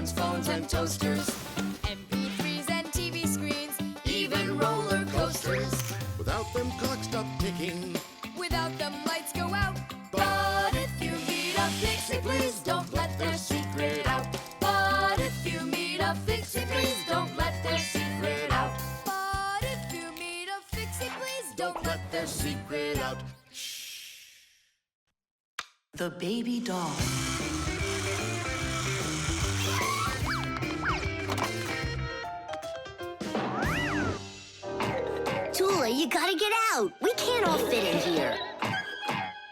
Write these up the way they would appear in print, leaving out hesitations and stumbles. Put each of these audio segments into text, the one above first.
iPhones, phones, and toasters, MP3s and TV screens, even roller coasters. Without them, clocks stop ticking. without them lights go out. But if you meet a Fixie, please don't let their secret out. But if you meet a Fixie, please don't let their secret out. But if you meet a Fixie, please Don't let their secret out. The baby doll. Tula, you gotta get out. We can't all fit in here.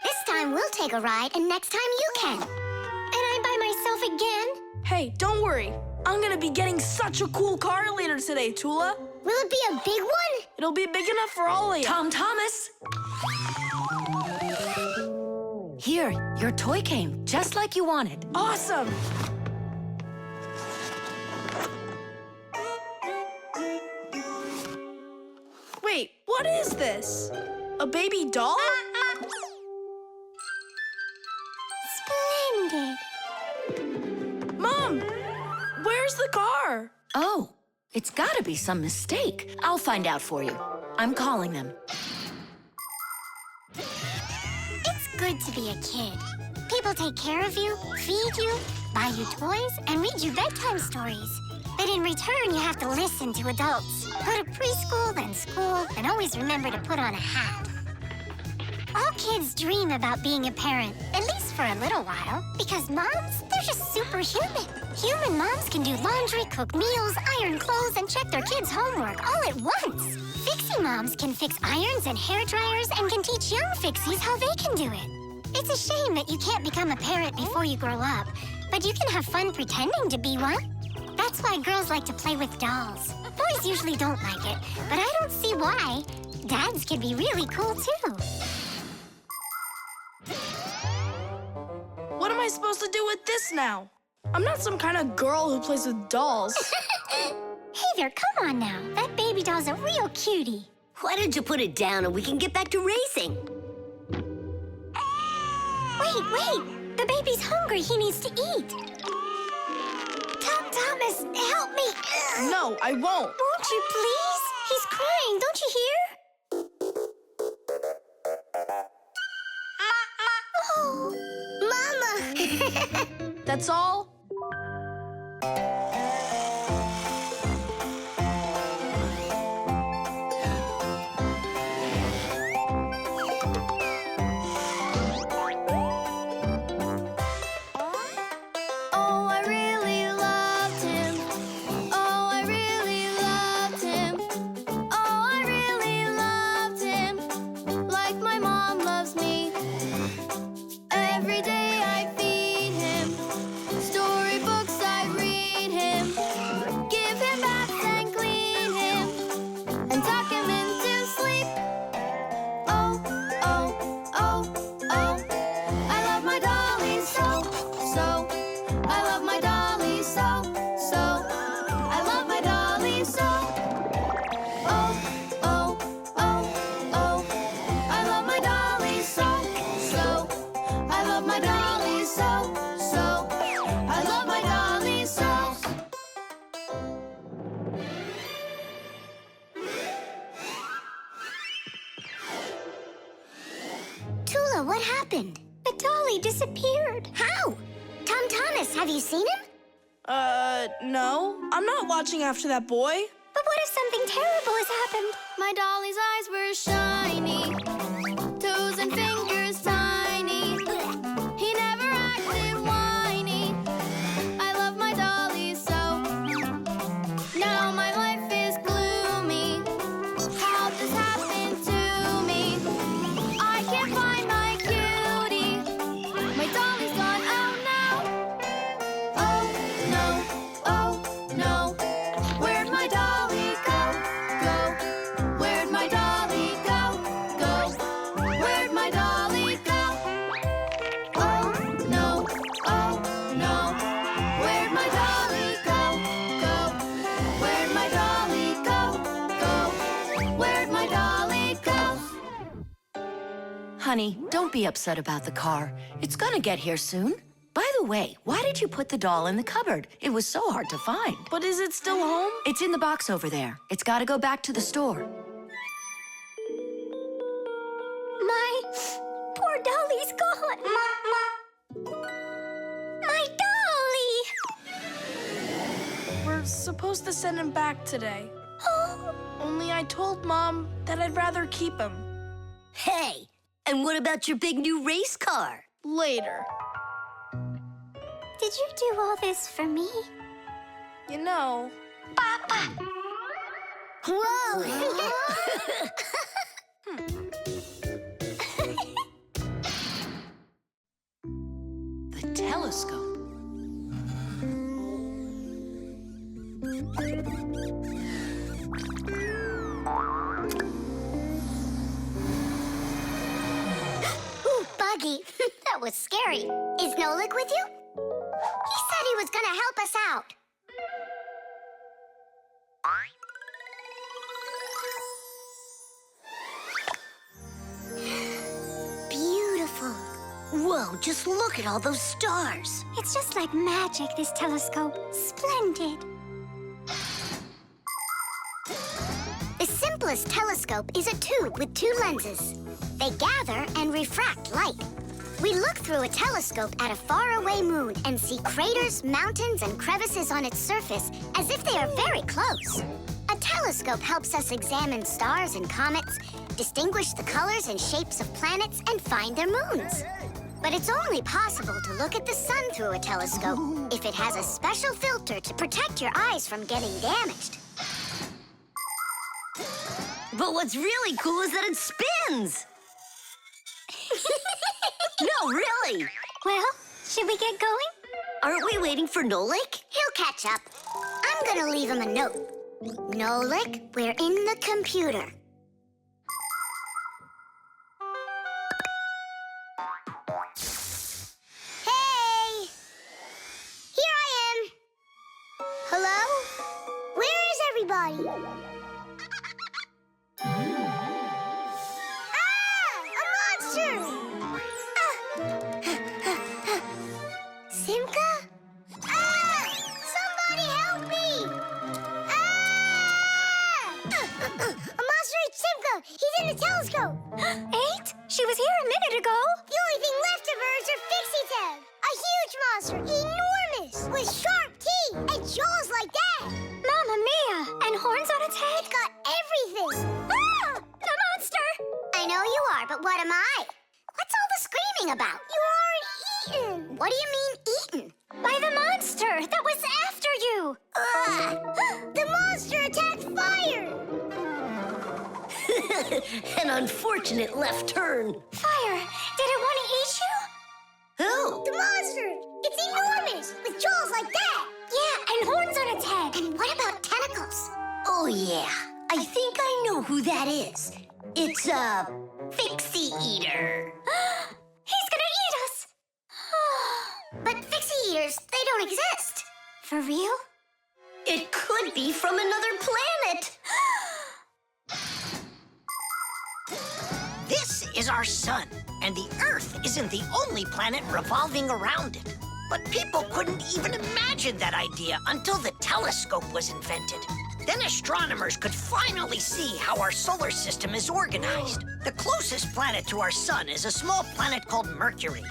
This time we'll take a ride, and next time you can. And I'm by myself again? Hey, don't worry. I'm gonna be getting such a cool car later today, Tula. Will it be a big one? It'll be big enough for all of you. Tom Thomas! Here, your toy came, just like you wanted. Awesome! Wait, what is this? A baby doll? Splendid. Mom, where's the car? Oh, it's gotta be some mistake. I'll find out for you. I'm calling them. It's good to be a kid. People take care of you, feed you, buy you toys, and read you bedtime stories. But in return, you have to listen to adults. Go to preschool, then school, and always remember to put on a hat. All kids dream about being a parent, at least for a little while, because moms, they're just superhuman. Human moms can do laundry, cook meals, iron clothes, and check their kids' homework all at once. Fixie moms can fix irons and hair dryers and can teach young Fixies how they can do it. It's a shame that you can't become a parent before you grow up, but you can have fun pretending to be one. That's why girls like to play with dolls. Boys usually don't like it, but I don't see why. Dads can be really cool, too. What am I supposed to do with this now? I'm not some kind of girl who plays with dolls. Hey there, come on now. That baby doll's a real cutie. Why don't you put it down and we can get back to racing? Wait. The baby's hungry. He needs to eat. Thomas, help me. No, I won't. Won't you please? He's crying. Don't you hear? Oh, Mama. That's all? Oh, I really loved him. Oh, I really loved him. Oh, I really loved him. Like my mom loves me. Every day I feed him. Storybooks I read him. Give him baths and clean him. And tuck him into sleep. Oh, oh, oh, oh. I love my dolly so, so. I love my dolly so, so. I love my dolly so. Oh, oh, oh, oh. I love my dolly so, so. I love my dolly so, so. I love my dolly so. Tula, what happened? The dolly disappeared. How? Tom Thomas, have you seen him? No. I'm not watching after that boy. But what if something terrible has happened? My dolly's eyes were shiny, toes and fingers tiny. He never acted whiny. I love my dolly so. Now my life is gloomy. How this happened to me? I can't find my cutie. My dolly's gone. Oh no! Oh no! Oh no! Where'd my dolly go? Go? Where'd my dolly go? Go? Where'd my dolly go? Oh no! Oh no! Where'd my dolly go? Go? Where'd my dolly go? Go? Where'd my dolly go? Honey, don't be upset about the car. It's gonna get here soon. By the way, why did you put the doll in the cupboard? It was so hard to find. But is it still home? It's in the box over there. It's got to go back to the store. My poor Dolly's gone. My Dolly! We're supposed to send him back today. Oh, Only I told Mom that I'd rather keep him. Hey, and what about your big new race car? Later. did you do all this for me? You know, Whoa! The telescope. Ooh, Buggy. That was scary. Is Nolik with you? He said he was gonna help us out. Beautiful. Whoa, just look at all those stars. It's just like magic, this telescope. Splendid. The simplest telescope is a tube with two lenses. They gather and refract light. We look through a telescope at a faraway moon and see craters, mountains, and crevices on its surface as if they are very close. A telescope helps us examine stars and comets, distinguish the colors and shapes of planets, and find their moons. But it's only possible to look at the sun through a telescope if it has a special filter to protect your eyes from getting damaged. But what's really cool is that it spins. No, really. Well, should we get going? Aren't we waiting for Nolik? He'll catch up. I'm gonna leave him a note. Nolik, we're in the computer. Hey! Here I am. Hello? Where is everybody? A monster! Simka? Somebody help me! A monster ate Simka! He's in the telescope! Ate? She was here a minute ago. The only thing left of her is her Fixie tail. A huge monster, enormous, with sharp teeth and jaws like that. Mamma mia! And horns on its head? It's got everything. Ah! The monster! I know you are, but what am I? What's all the screaming about? You aren't eaten. What do you mean eaten? By the monster that was after you. The monster attacked fire. An unfortunate left turn. Fire? Did it want to eat you? Who? The monster! It's enormous, with jaws like that! Yeah, and horns on its head. And what about tentacles? Oh, yeah. I think I know who that is. It's a Fixie eater. He's gonna eat us! But Fixie eaters, they don't exist. For real? It could be from another planet. This is our sun, and the Earth isn't the only planet revolving around it. But people couldn't even imagine that idea until the telescope was invented. Then astronomers could finally see how our solar system is organized. The closest planet to our sun is a small planet called Mercury.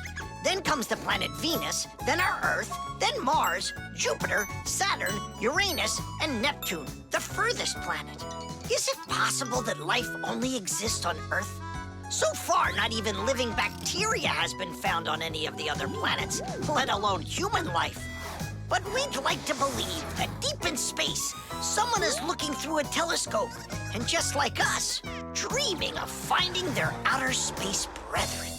Then comes the planet Venus, then our Earth, then Mars, Jupiter, Saturn, Uranus, and Neptune, the furthest planet. Is it possible that life only exists on Earth? So far, not even living bacteria has been found on any of the other planets, let alone human life. But we'd like to believe that deep in space, someone is looking through a telescope, and just like us, dreaming of finding their outer space brethren.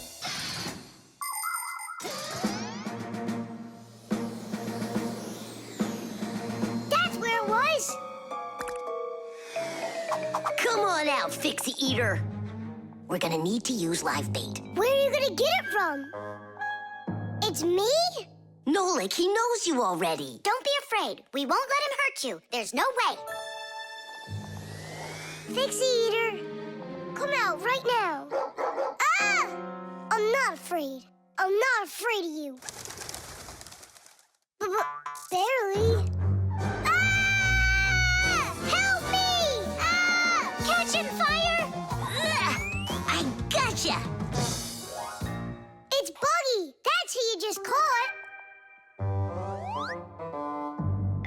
That's where it was! Come on out, Fixie eater. We're gonna need to use live bait. Where are you gonna get it from? It's me? Nolik, he knows you already. Don't be afraid. We won't let him hurt you. There's no way. Fixie eater, come out right now. Ah! I'm not afraid. I'm not afraid of you. Barely. Ah! Help me! Ah! Catching fire! I gotcha! It's Buggy! That's who you just caught!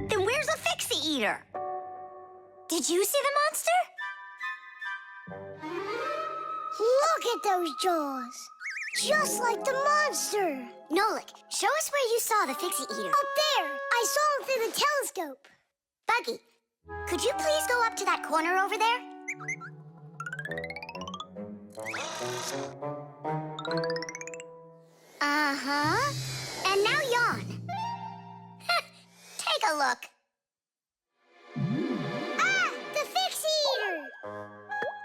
Then where's the Fixie eater? Did you see the monster? Look at those jaws! Just like the monster! Nolik, show us where you saw the Fixie eater. Up there! I saw him through the telescope. Buggy, could you please go up to that corner over there? Uh-huh. And now yawn. Take a look. Ah! The Fixie eater!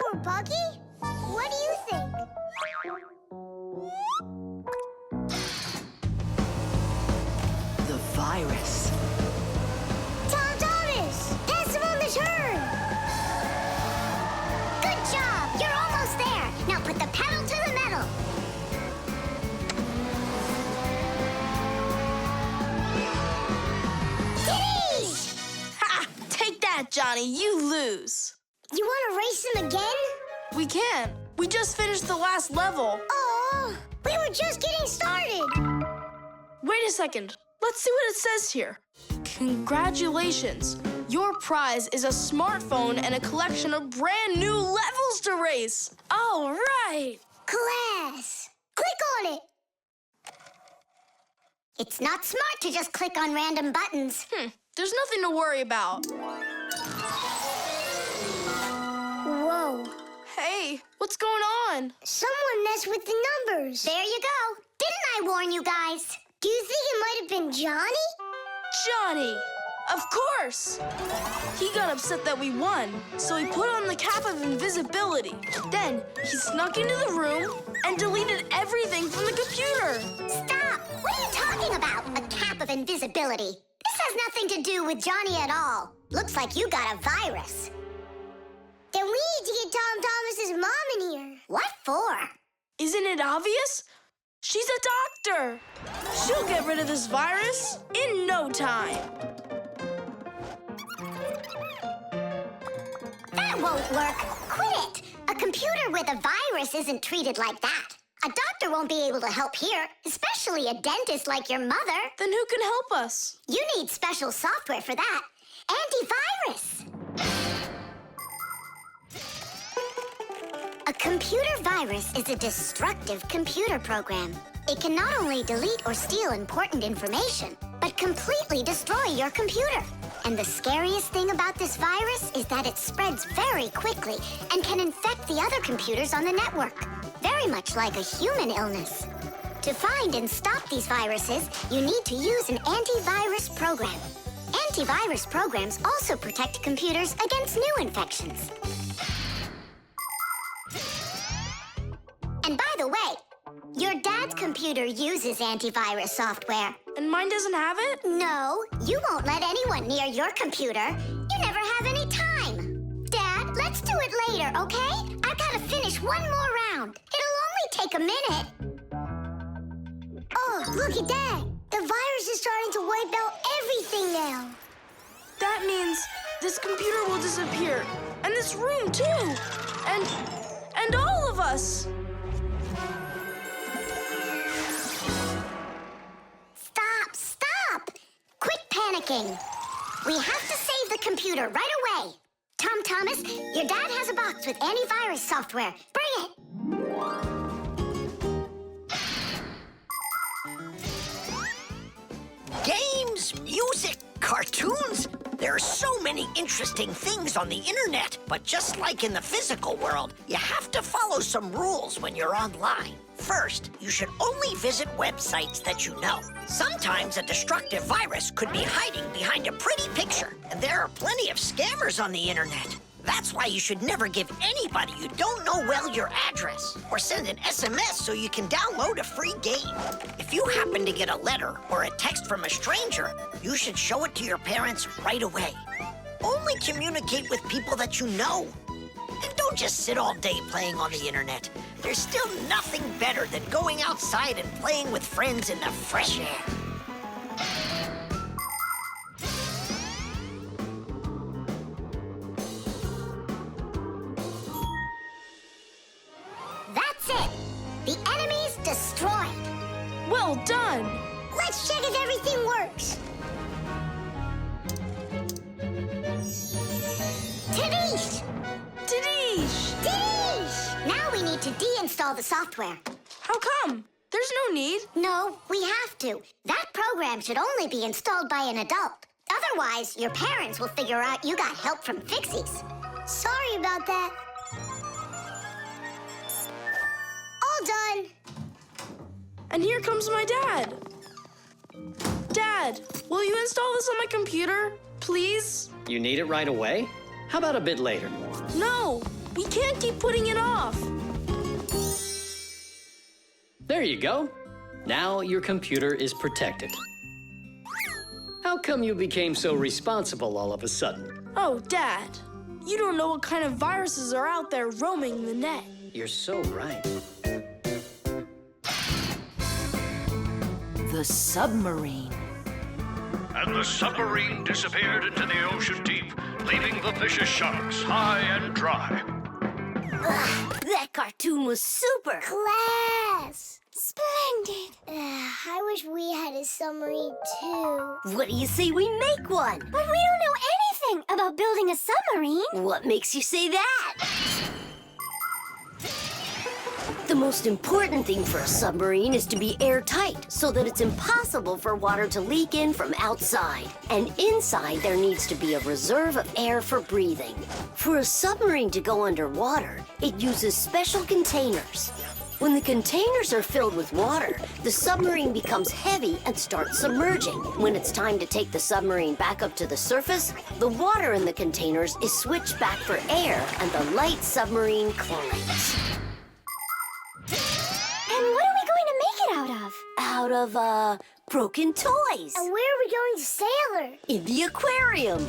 Or Buggy? What do you think? The virus. Tom Thomas! Pass him on the turn! Good job! You're almost there. Now put the pedal to the metal. Ha! Take that, Johnny. You lose. You want to race him again? We can. We just finished the last level. Oh, we were just getting started. Wait a second. Let's see what it says here. Congratulations. Your prize is a smartphone and a collection of brand new levels to race. All right. Class. Click on it. It's not smart to just click on random buttons. There's nothing to worry about. Whoa. Hey, what's going on? Someone messed with the numbers. There you go. Didn't I warn you guys? Do you think it might have been Johnny? Johnny! Of course! He got upset that we won, so he put on the cap of invisibility. Then he snuck into the room and deleted everything from the computer. Stop! What are you talking about? A cap of invisibility. This has nothing to do with Johnny at all. Looks like you got a virus. Then we need to get Tom Thomas's mom in here. What for? Isn't it obvious? She's a doctor. She'll get rid of this virus in no time. That won't work. Quit it. A computer with a virus isn't treated like that. A doctor won't be able to help here, especially a dentist like your mother. Then who can help us? You need special software for that. Antivirus. A computer virus is a destructive computer program. It can not only delete or steal important information, but completely destroy your computer. And the scariest thing about this virus is that it spreads very quickly and can infect the other computers on the network, very much like a human illness. To find and stop these viruses, you need to use an antivirus program. Antivirus programs also protect computers against new infections. And by the way, your dad's computer uses antivirus software. And mine doesn't have it? No, you won't let anyone near your computer. You never have any time. Dad, let's do it later, okay? I've got to finish one more round. It'll only take a minute. Oh, look at that. The virus is starting to wipe out everything now. That means this computer will disappear. And this room, too. And all of us. Stop! Quit panicking. We have to save the computer right away. Tom Thomas, your dad has a box with antivirus software. Bring it. Games, music, cartoons. There are so many interesting things on the internet. But just like in the physical world, you have to follow some rules when you're online. First, you should only visit websites that you know. Sometimes a destructive virus could be hiding behind a pretty picture, and there are plenty of scammers on the internet. That's why you should never give anybody you don't know well your address, or send an SMS so you can download a free game. If you happen to get a letter or a text from a stranger, you should show it to your parents right away. Only communicate with people that you know. And don't just sit all day playing on the internet. There's still nothing better than going outside and playing with friends in the fresh air. Well done! Let's check if everything works. Tadish! Tadish! Tadish! Now we need to deinstall the software. How come? There's no need. No, we have to. That program should only be installed by an adult. Otherwise, your parents will figure out you got help from Fixies. Sorry about that. All done. And here comes my dad. Dad, will you install this on my computer, please? You need it right away? How about a bit later? No, we can't keep putting it off. There you go. Now your computer is protected. How come you became so responsible all of a sudden? Oh, Dad, you don't know what kind of viruses are out there roaming the net. You're so right. The submarine. And the submarine disappeared into the ocean deep, leaving the vicious sharks high and dry. That cartoon was super. Class! Splendid! I wish we had a submarine too. What do you say we make one? But we don't know anything about building a submarine. What makes you say that? The most important thing for a submarine is to be airtight so that it's impossible for water to leak in from outside. And inside, there needs to be a reserve of air for breathing. For a submarine to go underwater, it uses special containers. When the containers are filled with water, the submarine becomes heavy and starts submerging. When it's time to take the submarine back up to the surface, the water in the containers is switched back for air and the light submarine climbs. And what are we going to make it out of? Out of, broken toys. And where are we going to sail her? In the aquarium.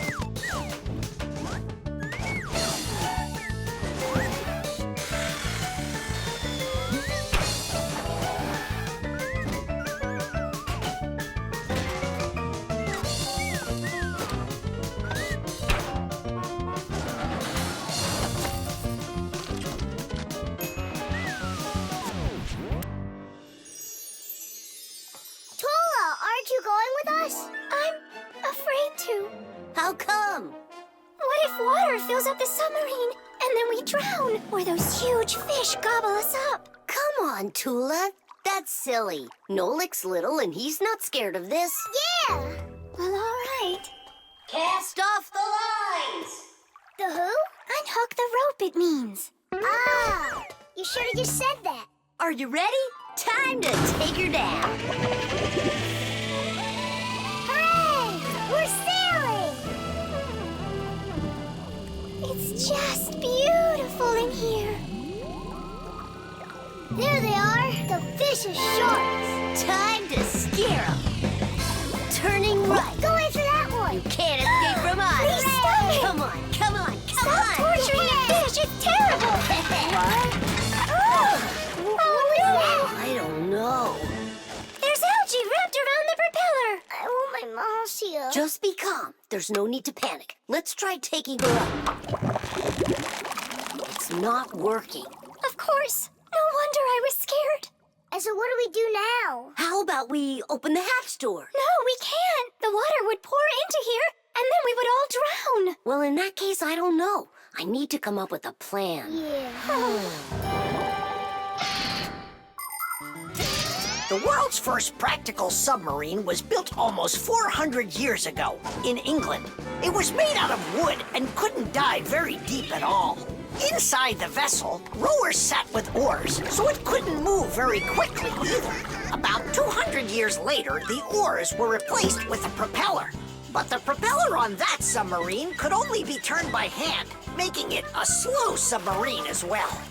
Aren't you going with us? I'm afraid to. How come? What if water fills up the submarine and then we drown? Or those huge fish gobble us up? Come on, Tula. That's silly. Nolik's little and he's not scared of this. Yeah! Well, all right. Cast off the lines! The who? Unhook the rope, it means. Ah! You should have just said that. Are you ready? Time to take her down. Hooray! We're sailing! It's just beautiful in here. There they are, the vicious sharks. Time to scare them. Turning right. Go after that one. You can't escape from us. Please stop it. Come on, come on, come Stop on. torturing the fish. It's terrible. What? I don't know. There's algae wrapped around the propeller. I want my mouse here. Just be calm. There's no need to panic. Let's try taking her up. It's not working. Of course. No wonder I was scared. And so what do we do now? How about we open the hatch door? No, we can't. The water would pour into here, and then we would all drown. Well, in that case, I don't know. I need to come up with a plan. Yeah. The world's first practical submarine was built almost 400 years ago in England. It was made out of wood and couldn't dive very deep at all. Inside the vessel, rowers sat with oars, so it couldn't move very quickly either. About 200 years later, the oars were replaced with a propeller. But the propeller on that submarine could only be turned by hand, making it a slow submarine as well.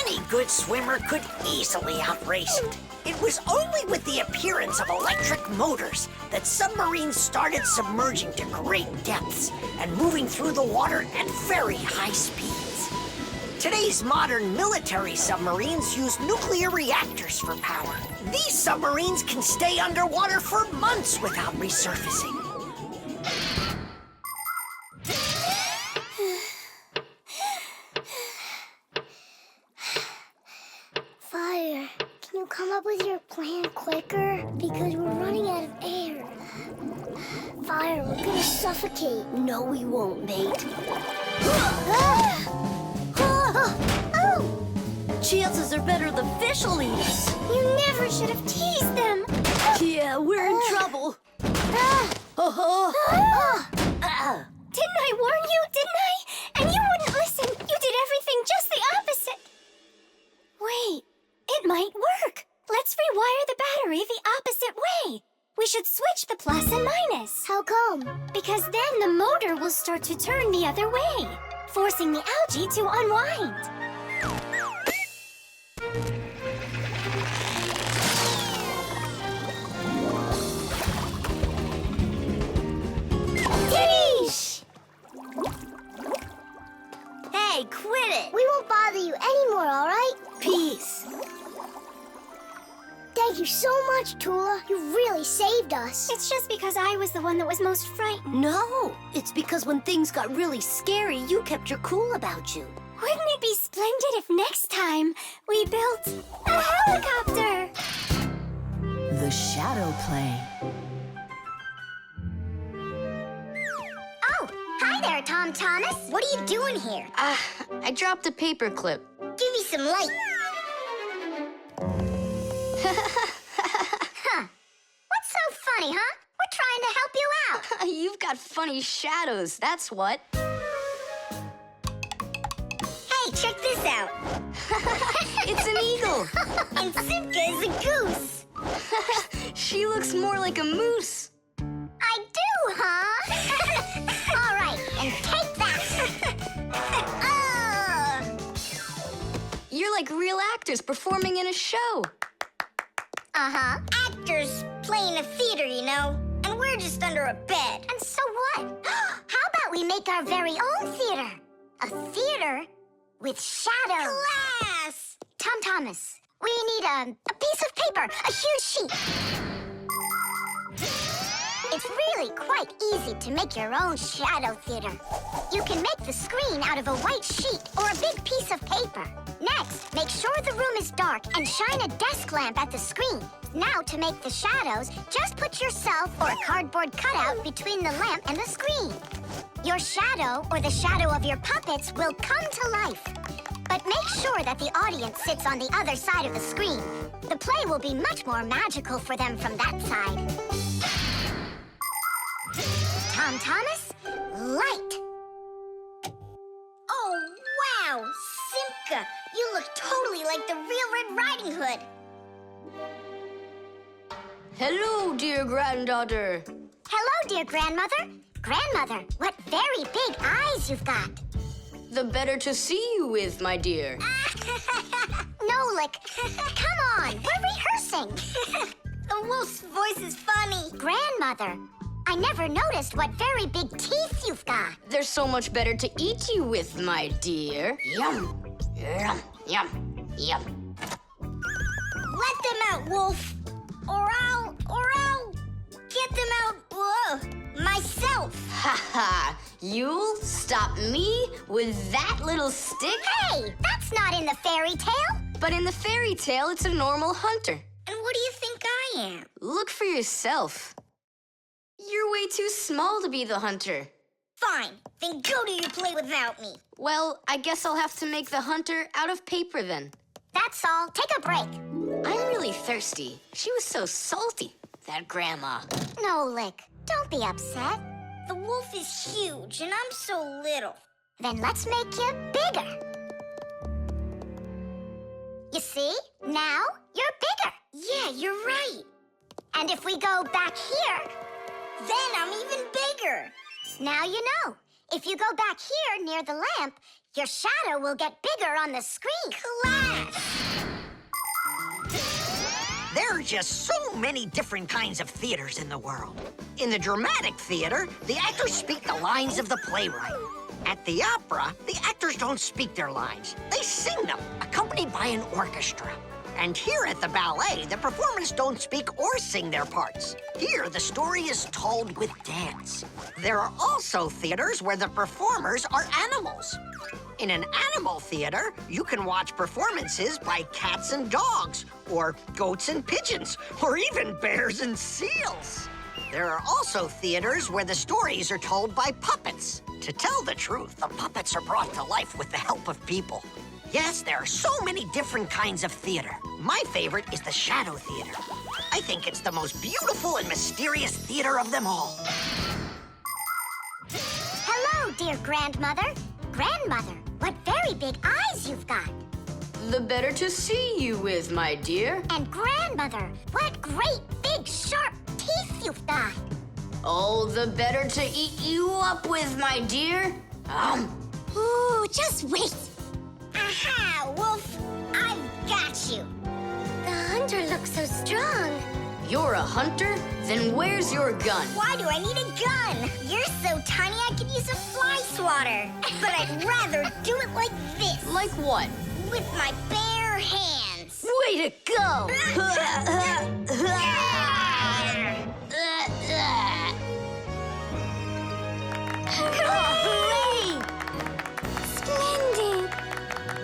Any good swimmer could easily outrace it. It was only with the appearance of electric motors that submarines started submerging to great depths and moving through the water at very high speeds. Today's modern military submarines use nuclear reactors for power. These submarines can stay underwater for months without resurfacing. Fire. Can you come up with your plan quicker? Because we're running out of air. Fire, we're gonna suffocate. No, we won't, mate. Chances are better the fish will eat us. You never should have teased them. Yeah, we're in trouble. Didn't I warn you? Didn't I? And you wouldn't listen. You did everything just the opposite. Wait, it might work. Let's rewire the battery the opposite way. We should switch the plus and minus. How come? Because then the motor will start to turn the other way, forcing the algae to unwind. Tish! Hey, quit it! We won't bother you anymore, all right? Peace. Thank you so much, Tula. You really saved us. It's just because I was the one that was most frightened. No, it's because when things got really scary, you kept your cool about you. Wouldn't it be splendid if next time we built a helicopter? The shadow play. Oh, hi there, Tom Thomas. What are you doing here? I dropped a paper clip. Give me some light. Huh. What's so funny, huh? We're trying to help you out. You've got funny shadows, that's what. Hey, check this out. It's an eagle. And Simka is a goose. She looks more like a moose. I do, huh? All right, and take that. You're like real actors performing in a show. Uh-huh. Actors playing a theater, you know. And we're just under a bed. And so what? How about we make our very own theater? A theater with shadows. Class! Tom Thomas, we need a piece of paper, a huge sheet. It's really quite easy to make your own shadow theater. You can make the screen out of a white sheet or a big piece of paper. Next, make sure the room is dark and shine a desk lamp at the screen. Now, to make the shadows, just put yourself or a cardboard cutout between the lamp and the screen. Your shadow or the shadow of your puppets will come to life. But make sure that the audience sits on the other side of the screen. The play will be much more magical for them from that side. Tom Thomas, light. Oh, wow, Simka, you look totally like the real Red Riding Hood. Hello, dear granddaughter. Hello, dear grandmother. Grandmother, what very big eyes you've got. The better to see you with, my dear. Nolik, come on, we're rehearsing. The wolf's voice is funny. Grandmother, I never noticed what very big teeth you've got. They're so much better to eat you with, my dear. Yum, yum, yum, yum. Let them out, wolf, or I'll get them out myself. Ha ha! You'll stop me with that little stick? Hey, that's not in the fairy tale. But in the fairy tale, it's a normal hunter. And what do you think I am? Look for yourself. You're way too small to be the hunter. Fine, then go do your play without me. Well, I guess I'll have to make the hunter out of paper then. That's all. Take a break. I'm really thirsty. She was so salty, that grandma. Nolik, don't be upset. The wolf is huge and I'm so little. Then let's make you bigger. You see? Now you're bigger. Yeah, you're right. And if we go back here, then I'm even bigger. Now you know. If you go back here near the lamp, your shadow will get bigger on the screen. Class! There are just so many different kinds of theaters in the world. In the dramatic theater, the actors speak the lines of the playwright. At the opera, the actors don't speak their lines. They sing them, accompanied by an orchestra. And here at the ballet, the performers don't speak or sing their parts. Here, the story is told with dance. There are also theaters where the performers are animals. In an animal theater, you can watch performances by cats and dogs, or goats and pigeons, or even bears and seals. There are also theaters where the stories are told by puppets. To tell the truth, the puppets are brought to life with the help of people. Yes, there are so many different kinds of theater. My favorite is the shadow theater. I think it's the most beautiful and mysterious theater of them all. Hello, dear grandmother. Grandmother, what very big eyes you've got. The better to see you with, my dear. And grandmother, what great big sharp teeth you've got. Oh, the better to eat you up with, my dear. Ooh, just wait. Aha, Wolf, I've got you. The hunter looks so strong. You're a hunter? Then where's your gun? Why do I need a gun? You're so tiny I could use a fly swatter. But I'd rather do it like this. Like what? With my bare hands. Way to go! Hooray! Splendid.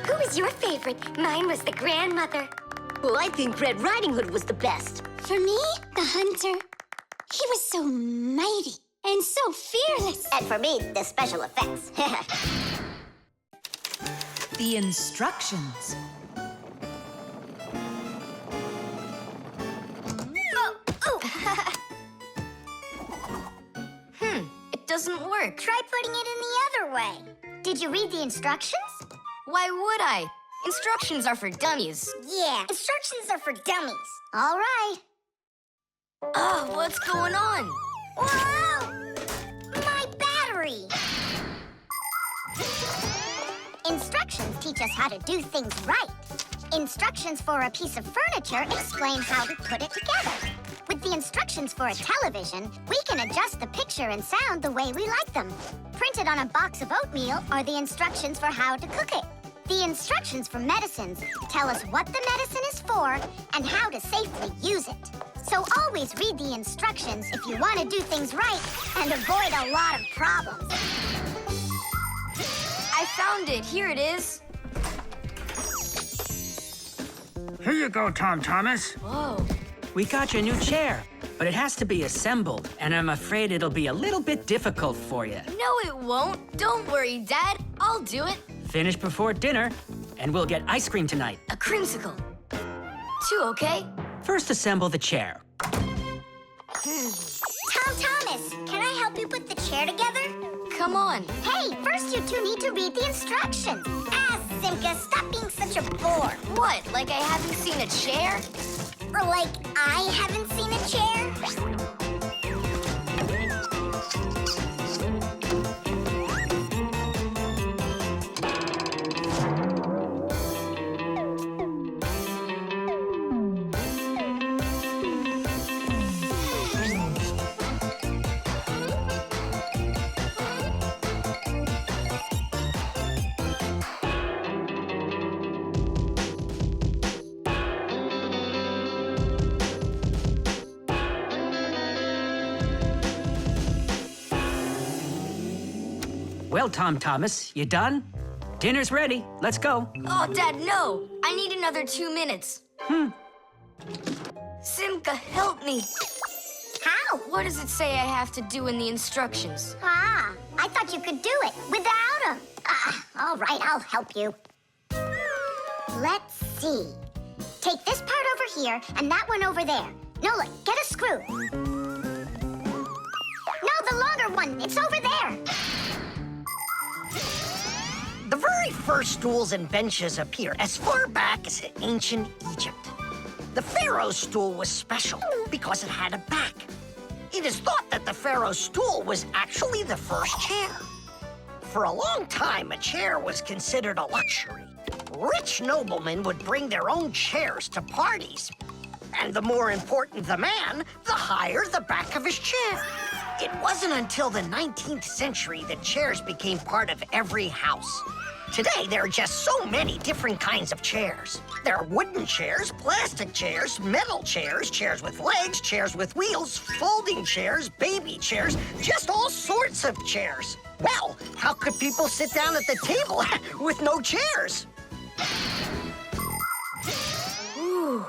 Who was your favorite? Mine was the grandmother. Well, I think Red Riding Hood was the best. For me, the hunter. He was so mighty and so fearless. And for me, the special effects. The instructions. It doesn't work. Try putting it in the other way. Did you read the instructions? Why would I? Instructions are for dummies. Yeah, instructions are for dummies. All right. Oh, what's going on? Whoa! My battery! Instructions teach us how to do things right. Instructions for a piece of furniture explain how to put it together. With the instructions for a television, we can adjust the picture and sound the way we like them. Printed on a box of oatmeal are the instructions for how to cook it. The instructions for medicines tell us what the medicine is for and how to safely use it. So always read the instructions if you want to do things right and avoid a lot of problems. I found it. Here it is. Here you go, Tom Thomas. Whoa. We got you a new chair, but it has to be assembled, and I'm afraid it'll be a little bit difficult for you. No, it won't. Don't worry, Dad. I'll do it. Finish before dinner, and we'll get ice cream tonight. A creamsicle. 2, okay? First, assemble the chair. Tom Thomas, can I help you put the chair together? Come on. Hey, first you two need to read the instructions. Simka, stop being such a bore. What, like I haven't seen a chair? Or like I haven't seen a chair? Well, Tom Thomas, you done? Dinner's ready. Let's go. Oh, Dad, no. I need another 2 minutes. Simka, help me. How? What does it say I have to do in the instructions? Ah, I thought you could do it without them. All right, I'll help you. Let's see. Take this part over here and that one over there. Nolik, get a screw. No, the longer one. It's over there. The very first stools and benches appear as far back as ancient Egypt. The pharaoh's stool was special because it had a back. It is thought that the pharaoh's stool was actually the first chair. For a long time, a chair was considered a luxury. Rich noblemen would bring their own chairs to parties. And the more important the man, the higher the back of his chair. It wasn't until the 19th century that chairs became part of every house. Today, there are just so many different kinds of chairs. There are wooden chairs, plastic chairs, metal chairs, chairs with legs, chairs with wheels, folding chairs, baby chairs, just all sorts of chairs. Well, how could people sit down at the table with no chairs? Ooh,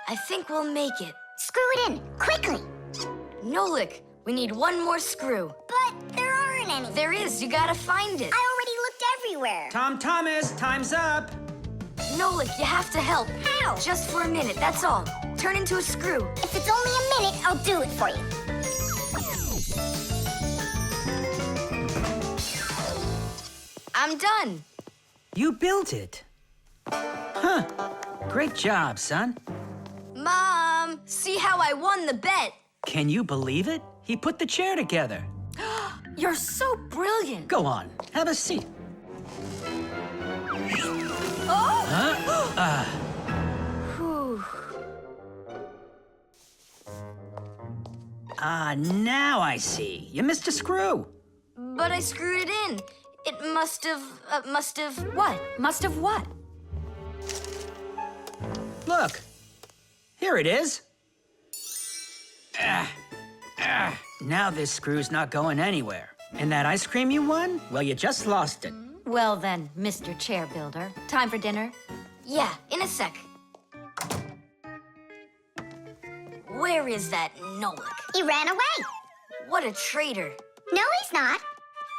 I think we'll make it. Screw it in, quickly. Nolik, we need one more screw. But there aren't any. There is, you gotta find it. I already looked everywhere. Tom Thomas, time's up. Nolik, you have to help. How? Just for a minute, that's all. Turn into a screw. If it's only a minute, I'll do it for you. I'm done. You built it. Huh. Great job, son. Mom, see how I won the bet? Can you believe it? He put the chair together. You're so brilliant. Go on, have a seat. Oh! Whew. Now I see. You missed a screw. But I screwed it in. It must have what? Must have what? Look. Here it is. Now this screw's not going anywhere. And that ice cream you won? Well, you just lost it. Well then, Mr. Chair Builder, time for dinner? Yeah, in a sec. Where is that Nolik? He ran away. What a traitor. No, he's not.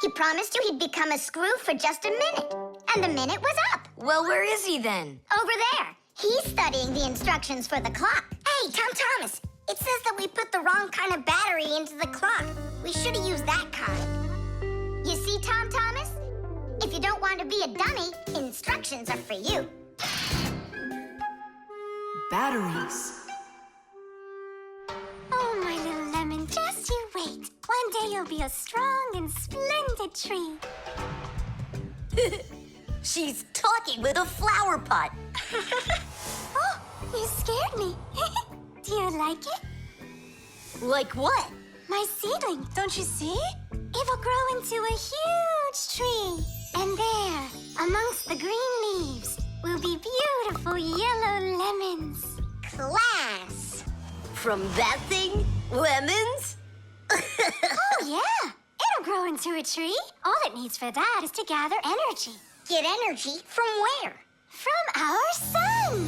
He promised you he'd become a screw for just a minute. And the minute was up. Well, where is he then? Over there. He's studying the instructions for the clock. Hey, Tom Thomas, it says that we put the wrong kind of battery into the clock. We should have used that kind. You see, Tom Thomas? If you don't want to be a dummy, instructions are for you. Batteries. Oh, my little lemon, just you wait. One day you'll be a strong and splendid tree. She's talking with a flower pot. Oh, you scared me. Do you like it? Like what? My seedling, don't you see? It will grow into a huge tree. And there, amongst the green leaves, will be beautiful yellow lemons. Class! From that thing? Lemons? Oh, yeah. It'll grow into a tree. All it needs for that is to gather energy. Get energy from where? From our sun.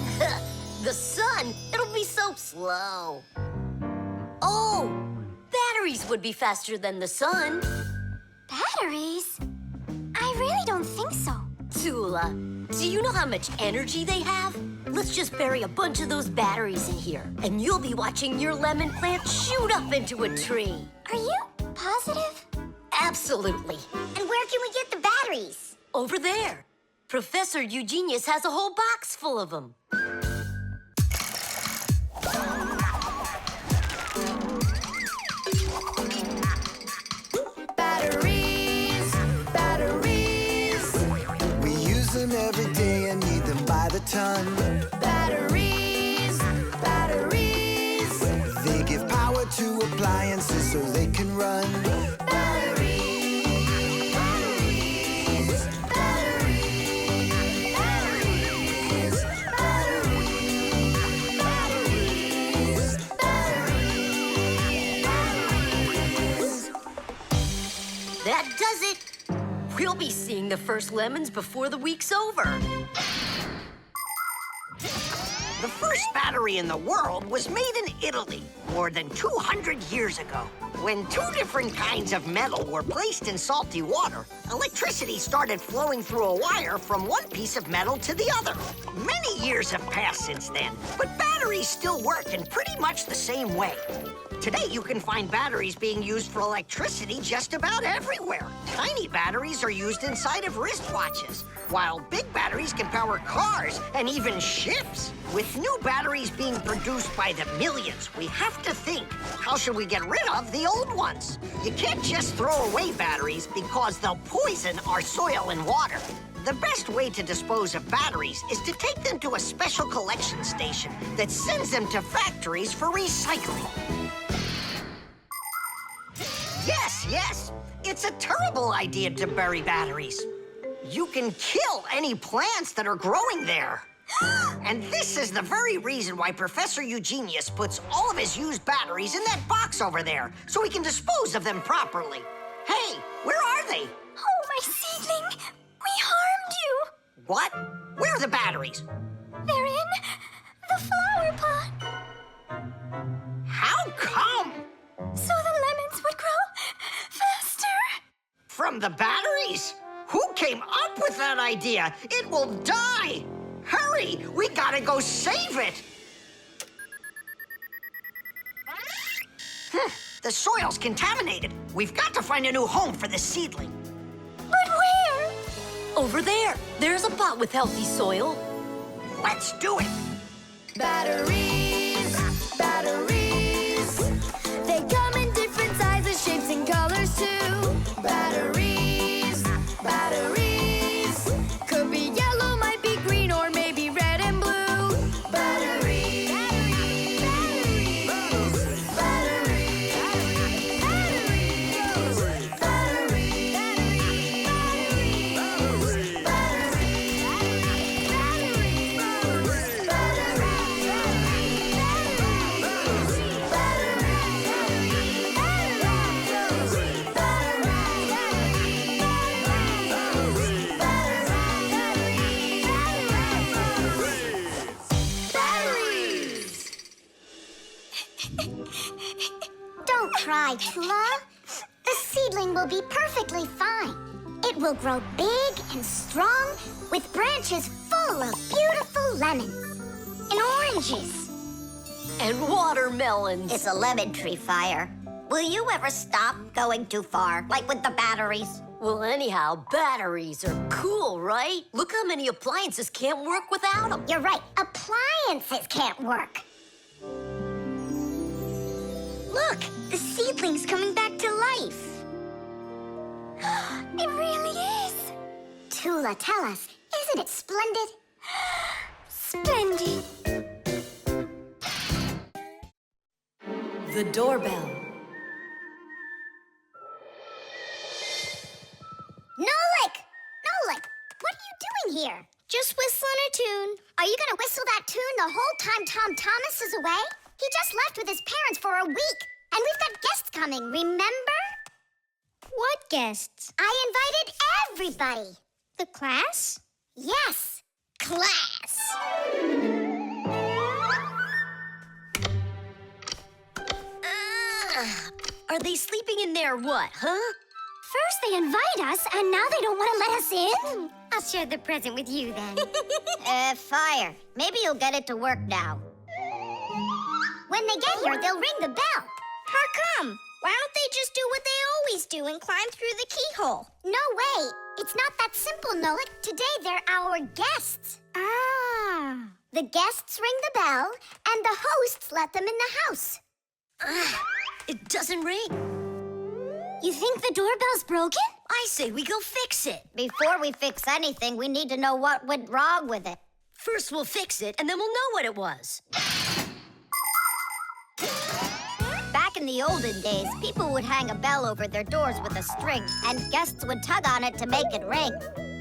The sun? It'll be so slow. Oh, batteries would be faster than the sun. Batteries? I really don't think so. Tula, do you know how much energy they have? Let's just bury a bunch of those batteries in here, and you'll be watching your lemon plant shoot up into a tree. Are you positive? Absolutely. And where can we get the batteries? Over there. Professor Eugenius has a whole box full of them. Batteries, batteries. We use them every day and need them by the ton. Batteries, batteries. They give power to appliances so they can run. That does it. We'll be seeing the first lemons before the week's over. The first battery in the world was made in Italy more than 200 years ago. When two different kinds of metal were placed in salty water, electricity started flowing through a wire from one piece of metal to the other. Many years have passed since then, but batteries still work in pretty much the same way. Today, you can find batteries being used for electricity just about everywhere. Tiny batteries are used inside of wristwatches, while big batteries can power cars and even ships. With new batteries being produced by the millions, we have to think, how should we get rid of the old ones? You can't just throw away batteries because they'll poison our soil and water. The best way to dispose of batteries is to take them to a special collection station that sends them to factories for recycling. Yes, it's a terrible idea to bury batteries. You can kill any plants that are growing there. And this is the very reason why Professor Eugenius puts all of his used batteries in that box over there, so he can dispose of them properly. Hey, where are they? What? Where are the batteries? They're in the flower pot. How come? So the lemons would grow faster. From the batteries? Who came up with that idea? It will die! Hurry! We gotta go save it! The soil's contaminated. We've got to find a new home for the seedling. But where? Over there. There's a pot with healthy soil. Let's do it! Batteries, batteries. They come in different sizes, shapes, and colors too. Batteries, batteries. Could be yellow, might be green, or maybe red and blue. Batteries, batteries, batteries, batteries, Don't cry, Tula. The seedling will be perfectly fine. It will grow big and strong with branches full of beautiful lemons and oranges. And watermelons. It's a lemon tree fire. Will you ever stop going too far, like with the batteries? Well, anyhow, batteries are cool, right? Look how many appliances can't work without them. You're right. Appliances can't work. Look, the seedling's coming back to life. It really is. Tula, tell us, isn't it splendid? Splendid. The doorbell. Nolik! Nolik, what are you doing here? Just whistling a tune. Are you gonna whistle that tune the whole time Tom Thomas is away? He just left with his parents for a week, and we've got guests coming, remember? What guests? I invited everybody. The class? Yes, class. Are they sleeping in there what, huh? First they invite us, and now they don't want to let us in? I'll share the present with you then. Fire. Maybe you'll get it to work now. When they get here, they'll ring the bell. How come? Why don't they just do what they always do and climb through the keyhole? No way. It's not that simple, Nolik. Today, they're our guests. Ah. The guests ring the bell, and the hosts let them in the house. It doesn't ring. You think the doorbell's broken? I say we go fix it. Before we fix anything, we need to know what went wrong with it. First we'll fix it, and then we'll know what it was. Back in the olden days, people would hang a bell over their doors with a string, and guests would tug on it to make it ring.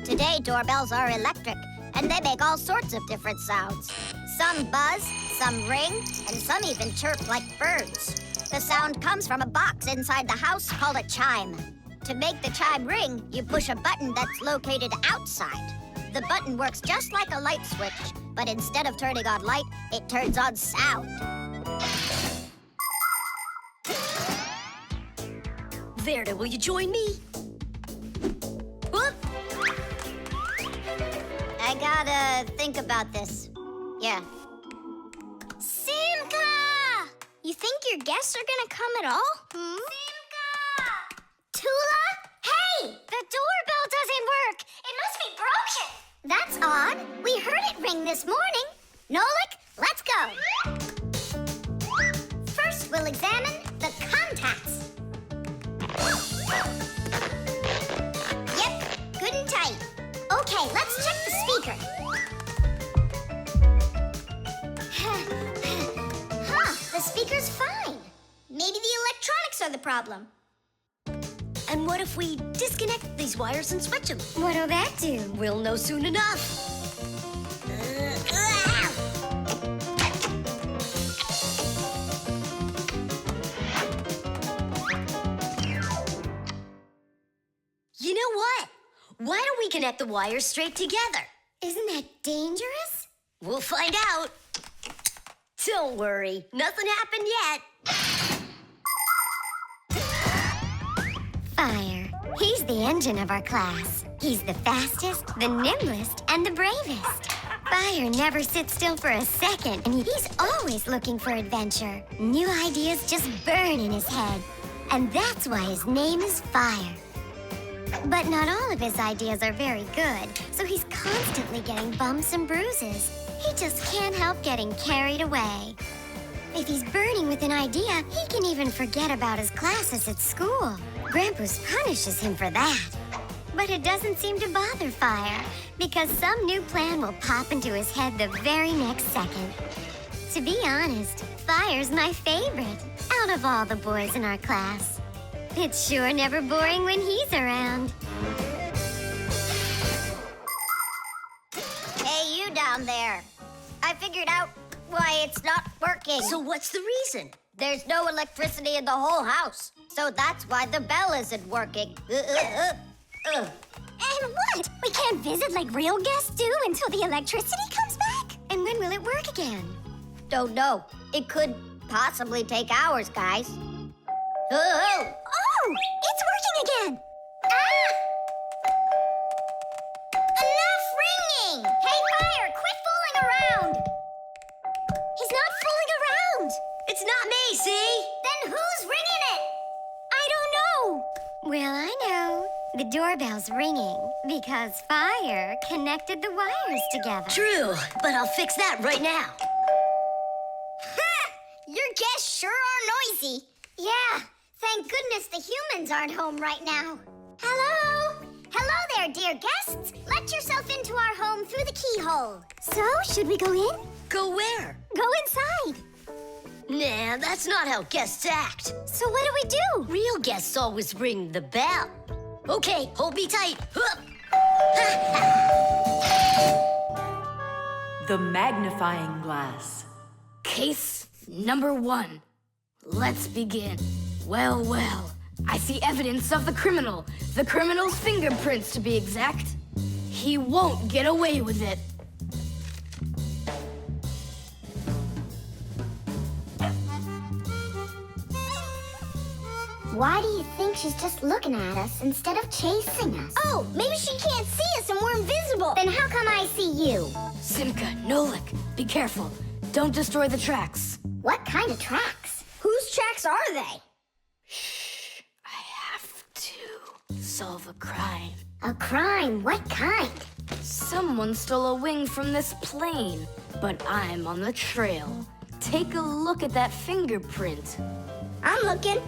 Today, doorbells are electric, and they make all sorts of different sounds. Some buzz, some ring, and some even chirp like birds. The sound comes from a box inside the house called a chime. To make the chime ring, you push a button that's located outside. The button works just like a light switch, but instead of turning on light, it turns on sound. Verda, will you join me? Whoop! I gotta think about this. Yeah. Simka! You think your guests are gonna come at all? Simka! Tula? Hey! The doorbell doesn't work! It must be broken! That's odd. We heard it ring this morning. Nolik, let's go. First, we'll examine the contacts. Yep, good and tight. Okay, let's check the speaker. The speaker's fine. Maybe the electronics are the problem. And what if we disconnect these wires and switch them? What'll that do? We'll know soon enough. You know what? Why don't we connect the wires straight together? Isn't that dangerous? We'll find out. Don't worry, nothing happened yet. Fire. He's the engine of our class. He's the fastest, the nimblest, and the bravest. Fire never sits still for a second, and he's always looking for adventure. New ideas just burn in his head. And that's why his name is Fire. But not all of his ideas are very good, so he's constantly getting bumps and bruises. He just can't help getting carried away. If he's burning with an idea, he can even forget about his classes at school. Grampus punishes him for that. But it doesn't seem to bother Fire, because some new plan will pop into his head the very next second. To be honest, Fire's my favorite out of all the boys in our class. It's sure never boring when he's around. Hey, you down there. I figured out why it's not working. So what's the reason? There's no electricity in the whole house. So that's why the bell isn't working. And what? We can't visit like real guests do until the electricity comes back? And when will it work again? Don't know. It could possibly take hours, guys. Oh, it's working again. Ah! Enough ringing! Hey, Fire, quit fooling around. He's not fooling around. It's not me, see? Then who's ringing it? I don't know. Well, I know. The doorbell's ringing because Fire connected the wires together. True, but I'll fix that right now. Ha! Your guests sure are noisy. Yeah, thank goodness the humans aren't home right now. Hello? Hello there, dear guests. Let yourself into our home through the keyhole. So, should we go in? Go where? Go inside. Nah, that's not how guests act. So what do we do? Real guests always ring the bell. Okay, hold me tight. The magnifying glass. Case number 1. Let's begin. Well, well. I see evidence of the criminal. The criminal's fingerprints, to be exact. He won't get away with it. Why do you think she's just looking at us instead of chasing us? Oh, maybe she can't see us and we're invisible. Then how come I see you? Simka, Nolik, be careful. Don't destroy the tracks. What kind of tracks? Whose tracks are they? Shh, I have to solve a crime. A crime? What kind? Someone stole a wing from this plane, but I'm on the trail. Take a look at that fingerprint. I'm looking.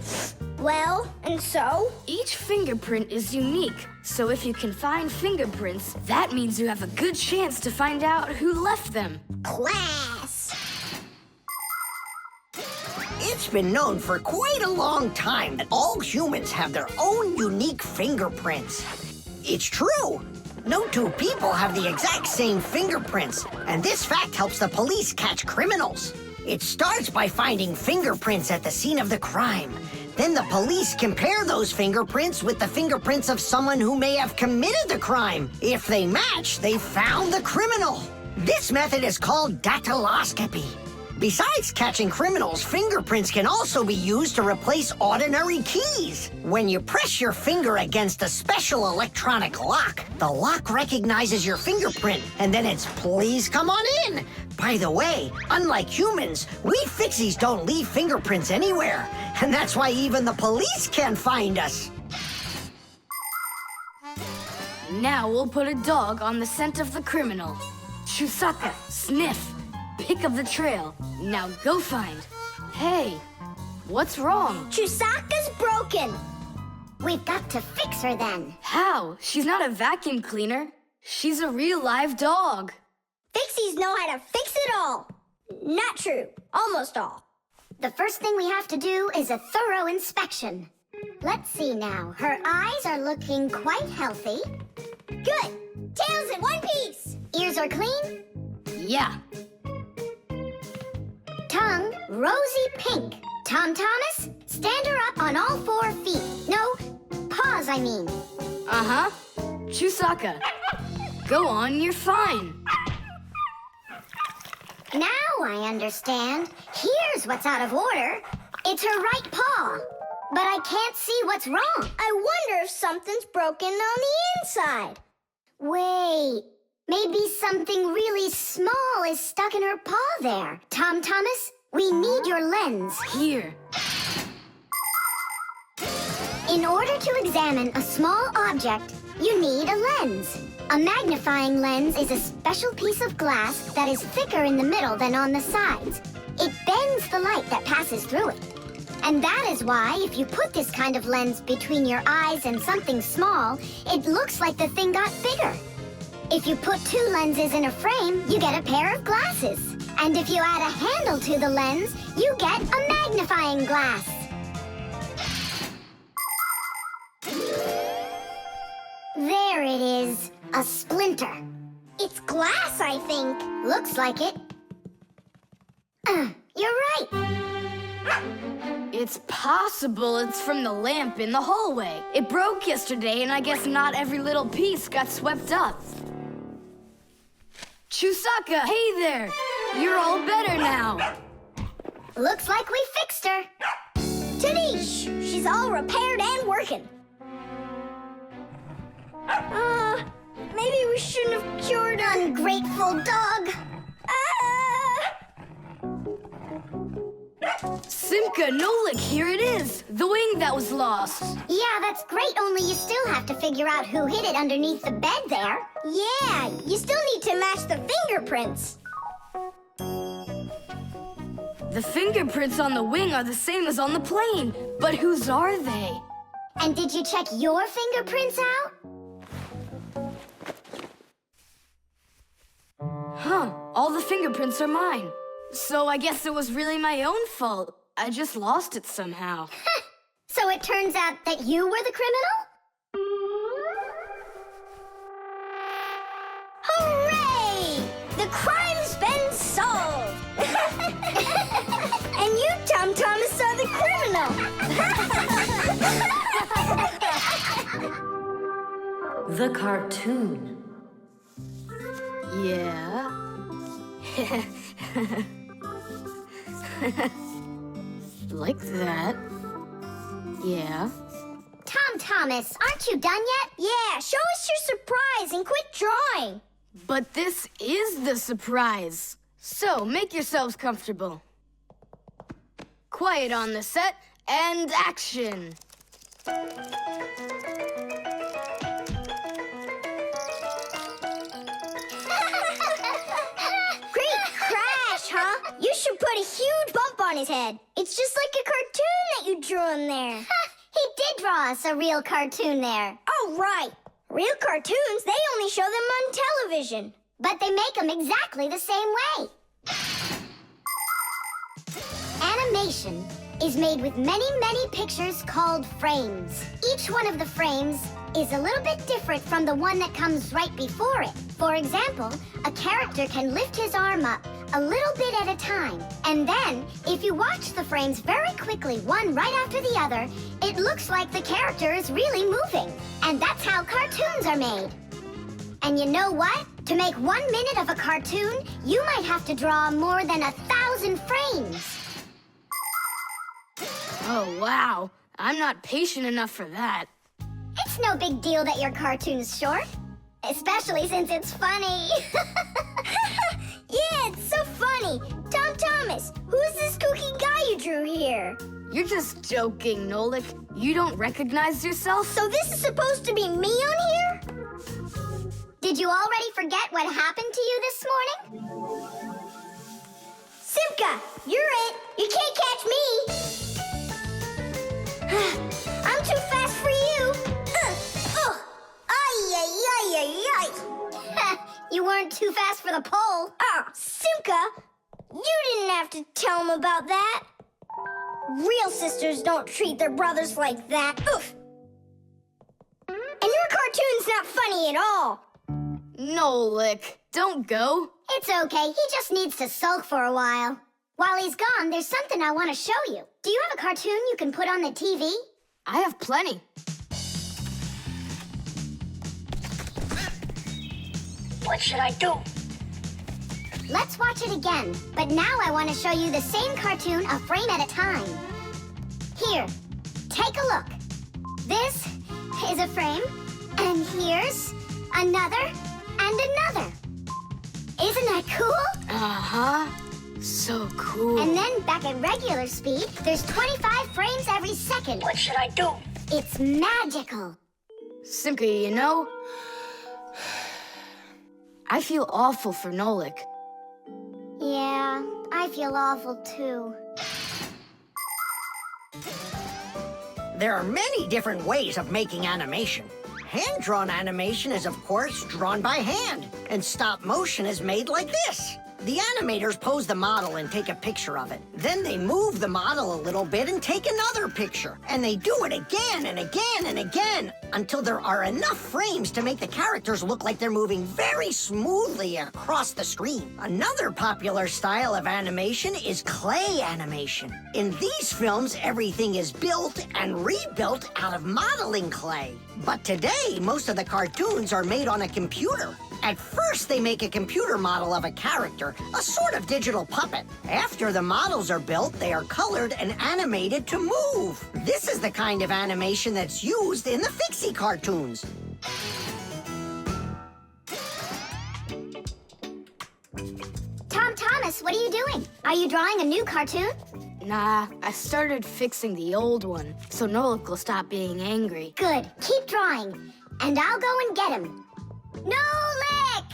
Well, and so? Each fingerprint is unique, so if you can find fingerprints, that means you have a good chance to find out who left them. Class! It's been known for quite a long time that all humans have their own unique fingerprints. It's true. No two people have the exact same fingerprints, and this fact helps the police catch criminals. It starts by finding fingerprints at the scene of the crime. Then the police compare those fingerprints with the fingerprints of someone who may have committed the crime. If they match, they found the criminal. This method is called dactyloscopy. Besides catching criminals, fingerprints can also be used to replace ordinary keys. When you press your finger against a special electronic lock, the lock recognizes your fingerprint, and then it's "please come on in." By the way, unlike humans, we Fixies don't leave fingerprints anywhere, and that's why even the police can't find us. Now we'll put a dog on the scent of the criminal. Chusaka, sniff. Pick up the trail. Now go find. Hey, what's wrong? Chusaka's broken. We've got to fix her then. How? She's not a vacuum cleaner. She's a real live dog. Fixies know how to fix it all. Not true. Almost all. The first thing we have to do is a thorough inspection. Let's see now. Her eyes are looking quite healthy. Good. Tail's in one piece. Ears are clean. Yeah. Tongue, rosy pink. Tom Thomas, stand her up on all 4 feet. No, paws, I mean. Uh-huh. Chusaka. Go on, you're fine. Now I understand. Here's what's out of order. It's her right paw. But I can't see what's wrong. I wonder if something's broken on the inside. Wait, maybe something really small is stuck in her paw there. Thomas, we need your lens. Here. In order to examine a small object, you need a lens. A magnifying lens is a special piece of glass that is thicker in the middle than on the sides. It bends the light that passes through it. And that is why if you put this kind of lens between your eyes and something small, it looks like the thing got bigger. If you put two lenses in a frame, you get a pair of glasses. And if you add a handle to the lens, you get a magnifying glass. There it is, a splinter. It's glass, I think. Looks like it. You're right. It's possible it's from the lamp in the hallway. It broke yesterday, and I guess not every little piece got swept up. Chusaka, hey there! You're all better now. Looks like we fixed her. Tadish! She's all repaired and working. Maybe we shouldn't have cured her. Ungrateful dog. Simka, Nolik, here it is. The wing that was lost. Yeah, that's great, only you still have to figure out who hid it underneath the bed there. Yeah, you still need to match the fingerprints. The fingerprints on the wing are the same as on the plane. But whose are they? And did you check your fingerprints out? Huh, all the fingerprints are mine. So I guess it was really my own fault. I just lost it somehow. So it turns out that you were the criminal? Hooray! The crime's been solved! And you, Thomas, are the criminal! The cartoon. Yeah. Like that. Yeah. Thomas, aren't you done yet? Yeah, show us your surprise and quit drawing. But this is the surprise. So make yourselves comfortable. Quiet on the set and action. You should put a huge bump on his head. It's just like a cartoon that you drew him there. He did draw us a real cartoon there. Oh, right. Real cartoons, they only show them on television. But they make them exactly the same way. Animation is made with many, many pictures called frames. Each one of the frames is a little bit different from the one that comes right before it. For example, a character can lift his arm up a little bit at a time. And then, if you watch the frames very quickly, one right after the other, it looks like the character is really moving. And that's how cartoons are made. And you know what? To make 1 minute of a cartoon, you might have to draw more than 1,000 frames. Oh, wow. I'm not patient enough for that. It's no big deal that your cartoon's short. Especially since it's funny. Yeah, it's so funny. Thomas, who's this kooky guy you drew here? You're just joking, Nolik. You don't recognize yourself? So this is supposed to be me on here? Did you already forget what happened to you this morning? Simka, you're it. You can't catch me. I'm too fast for you. You weren't too fast for the pole. Oh, Simka, you didn't have to tell him about that. Real sisters don't treat their brothers like that. Oof. And your cartoon's not funny at all. Nolik, don't go. It's okay. He just needs to sulk for a while. While he's gone, there's something I want to show you. Do you have a cartoon you can put on the TV? I have plenty. What should I do? Let's watch it again, but now I want to show you the same cartoon a frame at a time. Here, take a look. This is a frame, and here's another and another. Isn't that cool? Uh-huh. So cool. And then back at regular speed, there's 25 frames every second. What should I do? It's magical. Simka, you know, I feel awful for Nolik. Yeah, I feel awful too. There are many different ways of making animation. Hand-drawn animation is, of course, drawn by hand, and stop motion is made like this. The animators pose the model and take a picture of it. Then they move the model a little bit and take another picture. And they do it again and again and again until there are enough frames to make the characters look like they're moving very smoothly across the screen. Another popular style of animation is clay animation. In these films, everything is built and rebuilt out of modeling clay. But today, most of the cartoons are made on a computer. At first, they make a computer model of a character, a sort of digital puppet. After the models are built, they are colored and animated to move. This is the kind of animation that's used in the Fixie cartoons. Tom Thomas, what are you doing? Are you drawing a new cartoon? Nah, I started fixing the old one, so Nolik will stop being angry. Good. Keep drawing, and I'll go and get him. Nolik!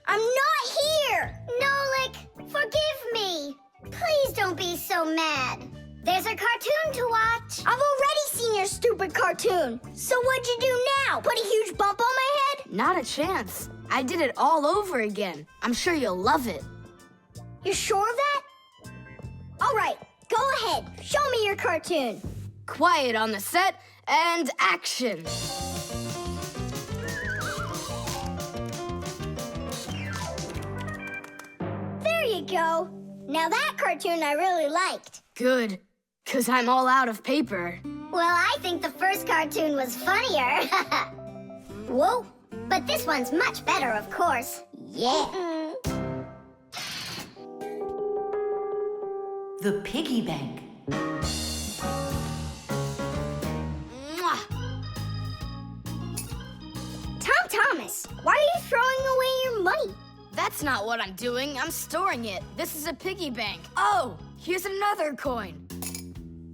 I'm not here! Nolik, forgive me. Please don't be so mad. There's a cartoon to watch. I've already seen your stupid cartoon. So what'd you do now? Put a huge bump on my head? Not a chance. I did it all over again. I'm sure you'll love it. You're sure of that? All right, go ahead. Show me your cartoon. Quiet on the set, and action. There you go. Now that cartoon I really liked. Good, 'cause I'm all out of paper. Well, I think the first cartoon was funnier. Whoa, but this one's much better, of course. Yeah. The piggy bank. Mwah! Tom Thomas, why are you throwing away your money? That's not what I'm doing. I'm storing it. This is a piggy bank. Oh, here's another coin.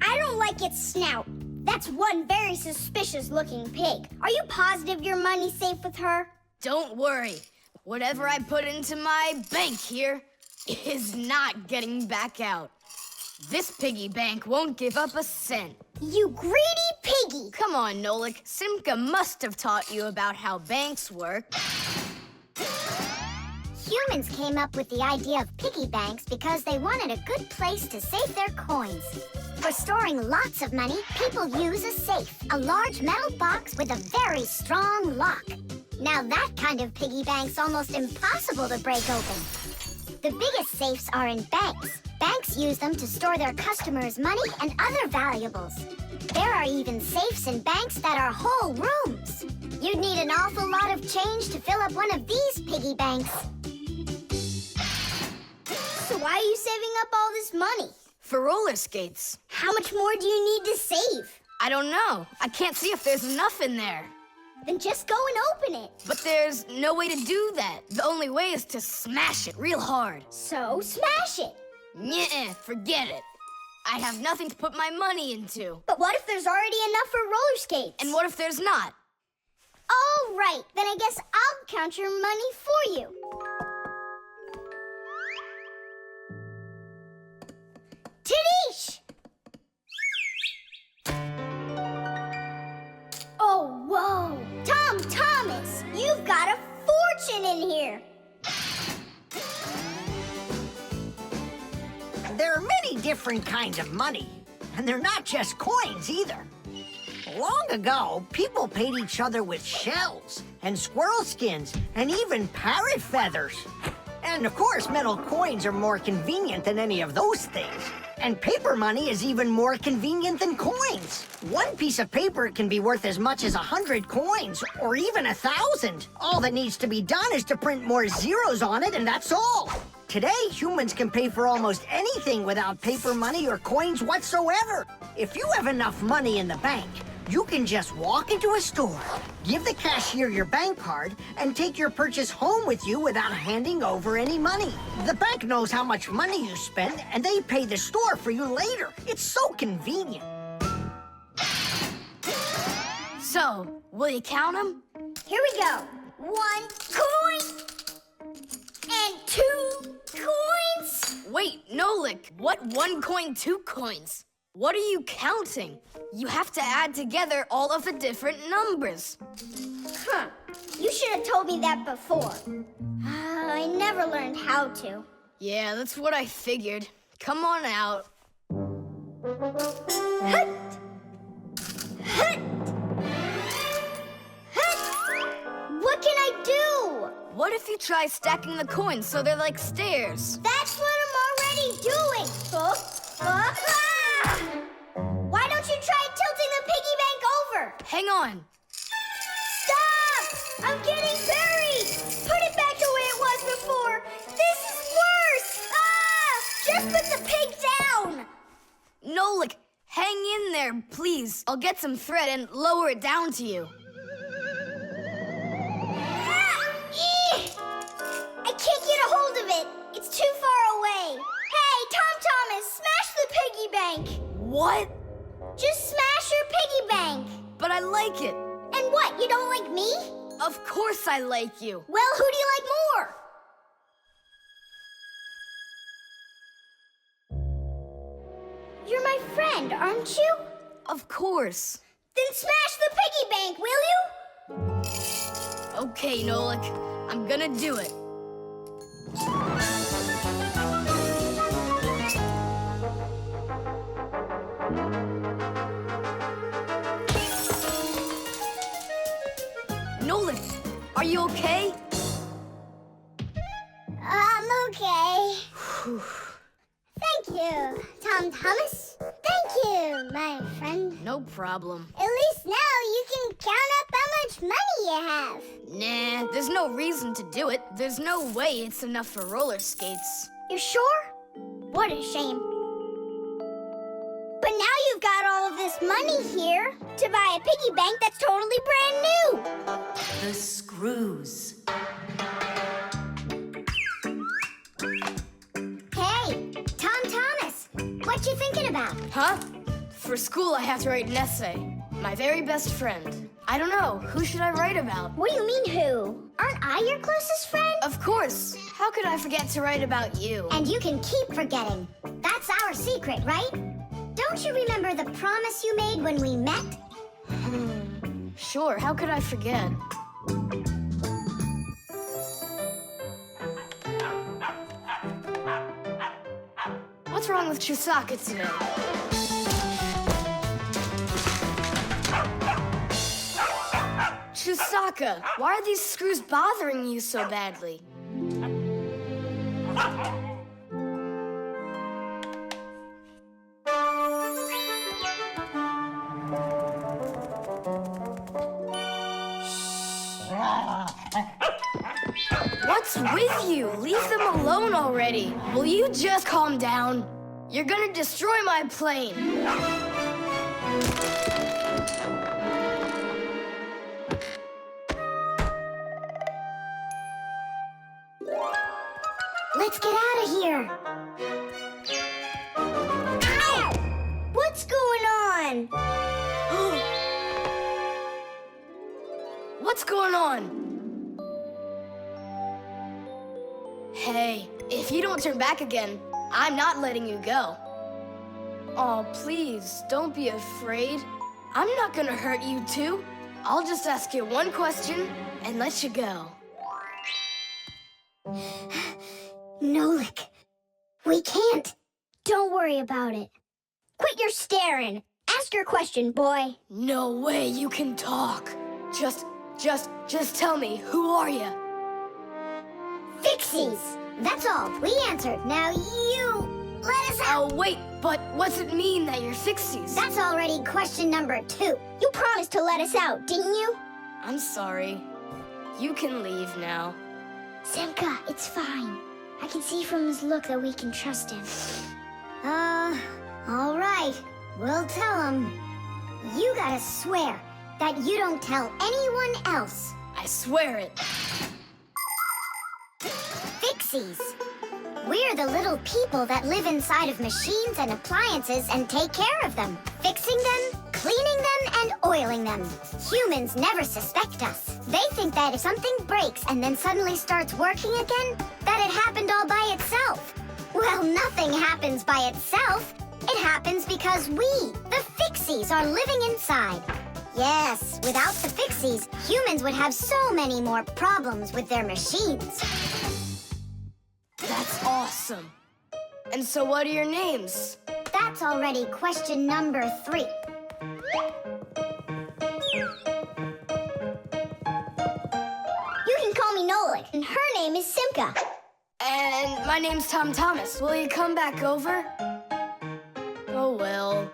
I don't like its snout. That's one very suspicious-looking pig. Are you positive your money's safe with her? Don't worry. Whatever I put into my bank here is not getting back out. This piggy bank won't give up a cent. You greedy piggy! Come on, Nolik. Simka must have taught you about how banks work. Humans came up with the idea of piggy banks because they wanted a good place to save their coins. For storing lots of money, people use a safe, a large metal box with a very strong lock. Now that kind of piggy bank's almost impossible to break open. The biggest safes are in banks. Banks use them to store their customers' money and other valuables. There are even safes in banks that are whole rooms. You'd need an awful lot of change to fill up one of these piggy banks. So why are you saving up all this money? For roller skates. How much more do you need to save? I don't know. I can't see if there's enough in there. Then just go and open it. But there's no way to do that. The only way is to smash it real hard. So smash it. Nuh-uh, forget it. I have nothing to put my money into. But what if there's already enough for roller skates? And what if there's not? All right, then I guess I'll count your money for you. Tadish! Oh, whoa! Tom Thomas, you've got a fortune in here! There are many different kinds of money, and they're not just coins either. Long ago, people paid each other with shells and squirrel skins and even parrot feathers. And of course, metal coins are more convenient than any of those things. And paper money is even more convenient than coins. One piece of paper can be worth as much as 100 coins, or even 1,000. All that needs to be done is to print more zeros on it, and that's all. Today, humans can pay for almost anything without paper money or coins whatsoever. If you have enough money in the bank, you can just walk into a store, give the cashier your bank card, and take your purchase home with you without handing over any money. The bank knows how much money you spend, and they pay the store for you later. It's so convenient. So, will you count them? Here we go. 1 coin and 2 coins. Wait, Nolik, what 1 coin, 2 coins? What are you counting? You have to add together all of the different numbers. Huh. You should have told me that before. I never learned how to. Yeah, that's what I figured. Come on out. Hut! Hut! Hut! What can I do? What if you try stacking the coins so they're like stairs? That's what I'm already doing. Why don't you try tilting the piggy bank over? Hang on. Stop! I'm getting buried! Put it back the way it was before! This is worse! Just put the pig down! Nolik, hang in there, please. I'll get some thread and lower it down to you. I can't get a hold of it. It's too far away. Hey, Tom Thomas, smash the piggy bank. What? Just smash your piggy bank. But I like it. And what, you don't like me? Of course I like you. Well, who do you like more? You're my friend, aren't you? Of course. Then smash the piggy bank, will you? Okay, Nolik. I'm gonna do it. Nolik, are you okay? I'm okay. Thank you, Tom Thomas. Thank you, my friend. No problem. At least now you can count up how much money you have. Nah, there's no reason to do it. There's no way it's enough for roller skates. You sure? What a shame. But now you've got all of this money here to buy a piggy bank that's totally brand new. The screws. Hey, Tom Thomas, what you thinking about? Huh? For school, I have to write an essay. My very best friend. I don't know. Who should I write about? What do you mean, who? Aren't I your closest friend? Of course. How could I forget to write about you? And you can keep forgetting. That's our secret, right? Don't you remember the promise you made when we met? Sure, how could I forget? What's wrong with Chusaka today? Chusaka, why are these screws bothering you so badly? What's with you? Leave them alone already. Will you just calm down? You're gonna destroy my plane. Let's get out of here. Ow! What's going on? What's going on? Hey, if you don't turn back again, I'm not letting you go. Oh, please, don't be afraid. I'm not gonna hurt you two. I'll just ask you one question and let you go. Nolik, we can't. Don't worry about it. Quit your staring. Ask your question, boy. No way you can talk. Just tell me, who are you? Fixies. That's all. We answered. Now you Let us out! Oh, wait, but what's it mean that you're Fixies? That's already question number 2. You promised to let us out, didn't you? I'm sorry. You can leave now. Simka, it's fine. I can see from his look that we can trust him. All right. We'll tell him. You gotta swear that you don't tell anyone else. I swear it. Fixies. We're the little people that live inside of machines and appliances and take care of them. Fixing them, cleaning them, and oiling them. Humans never suspect us. They think that if something breaks and then suddenly starts working again, that it happened all by itself. Well, nothing happens by itself. It happens because we, the Fixies, are living inside. Yes, without the Fixies, humans would have so many more problems with their machines. That's awesome. And so what are your names? That's already question number 3. You can call me Nolik, and her name is Simka. And my name's Tom Thomas. Will you come back over? Oh, well.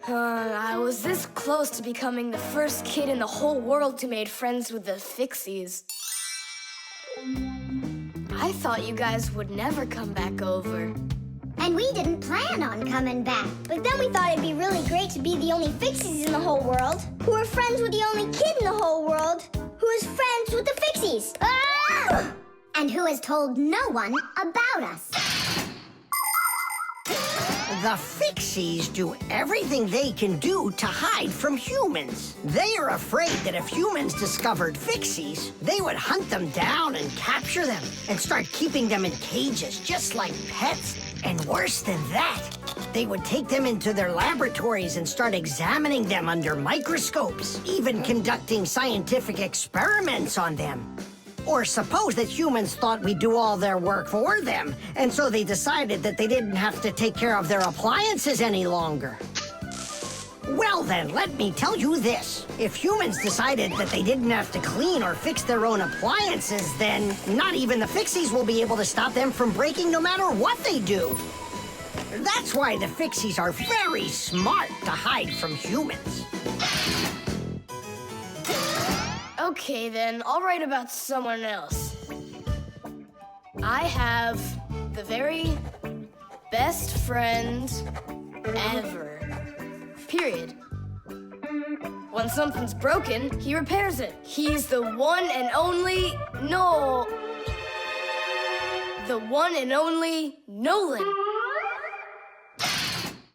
I was this close to becoming the first kid in the whole world to make friends with the Fixies. I thought you guys would never come back over. And we didn't plan on coming back. But then we thought it'd be really great to be the only Fixies in the whole world, who are friends with the only kid in the whole world, who is friends with the Fixies. Ah! And who has told no one about us. The Fixies do everything they can do to hide from humans. They are afraid that if humans discovered Fixies, they would hunt them down and capture them and start keeping them in cages just like pets. And worse than that, they would take them into their laboratories and start examining them under microscopes, even conducting scientific experiments on them. Or suppose that humans thought we'd do all their work for them, and so they decided that they didn't have to take care of their appliances any longer. Well then, let me tell you this. If humans decided that they didn't have to clean or fix their own appliances, then not even the Fixies will be able to stop them from breaking no matter what they do. That's why the Fixies are very smart to hide from humans. Okay, then, I'll write about someone else. I have the very best friend ever. Period. When something's broken, he repairs it. He's the one and only... the one and only Nolan.